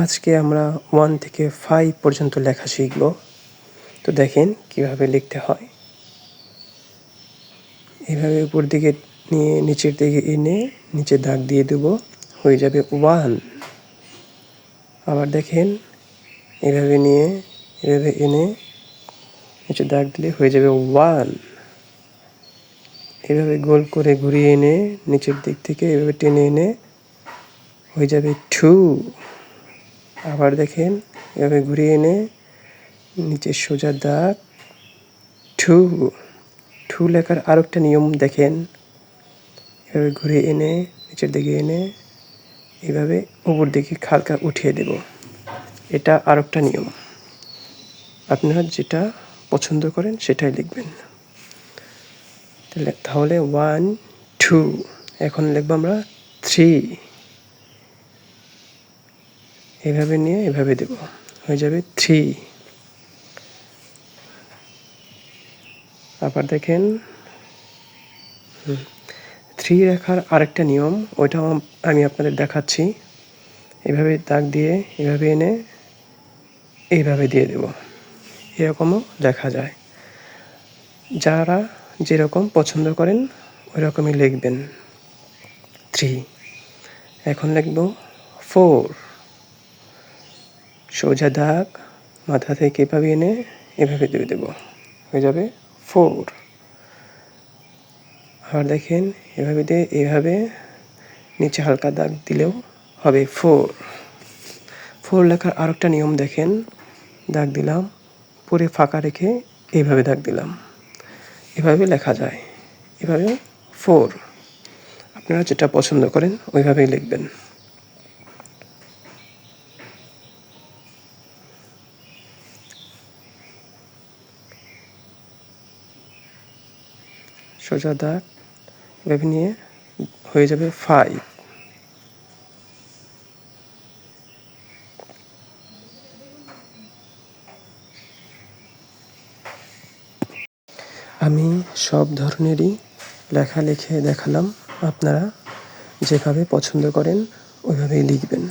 আজকে আমরা 1 থেকে 5 পর্যন্ত লেখা শিখব। তো দেখেন কিভাবে লিখতে হয়। এভাবে উপর দিকে নিয়ে নিচের দিকে এনে নিচে দাগ দিয়ে দেব, হয়ে যাবে 1। আবার দেখেন এভাবে নিয়ে এভাবে এনে নিচে দাগ দিলে হয়ে যাবে 1। এভাবে গোল করে ঘুরিয়ে এনে নিচের দিক থেকে এভাবে টেনে এনে হয়ে যাবে 2। আবার দেখেন এভাবে ঘুরিয়ে এনে নিচের সোজা দাগ 2 লেখার আরেকটা নিয়ম দেখেন। এভাবে ঘুরিয়ে এনে নিচের দিকে এনে এভাবে উপর দিকে হালকা উঠিয়ে দেব। এটা আরেকটা নিয়ম। আপনারা যেটা পছন্দ করেন সেটাই লিখবেন। তাহলে 1 2। এখন লিখব আমরা 3। এভাবে নিয়ে এভাবে দেব, হয়ে যাবে 3। আবার দেখেন 3 লেখার আরেকটা নিয়ম, ওইটাও আমি আপনাদের দেখাচ্ছি। এভাবে দাগ দিয়ে এভাবে এনে এইভাবে দিয়ে দেব, এরকমও লেখা যায়। যারা যেরকম পছন্দ করেন ওই রকমই লিখবেন। 3। এখন লিখব 4। সোজা দাগ মাথা থেকে এভাবে এনে এভাবে দিয়ে দেব, হয়ে যাবে 4। আর দেখেন এভাবে দিয়ে এভাবে নিচে হালকা দাগ দিলেও হবে 4 লেখার আরেকটা নিয়ম দেখেন। দাগ দিলাম, পুরো ফাঁকা রেখে এইভাবে দাগ দিলাম, এভাবে লেখা যায়। এভাবে 4। আপনারা যেটা পছন্দ করেন ওইভাবেই লিখবেন। সোজা দাগ এভাবে নিয়ে হয়ে যাবে 5। আমি সব ধরনেরই লেখা লিখে দেখালাম। আপনারা যেভাবে পছন্দ করেন ওইভাবেই লিখবেন।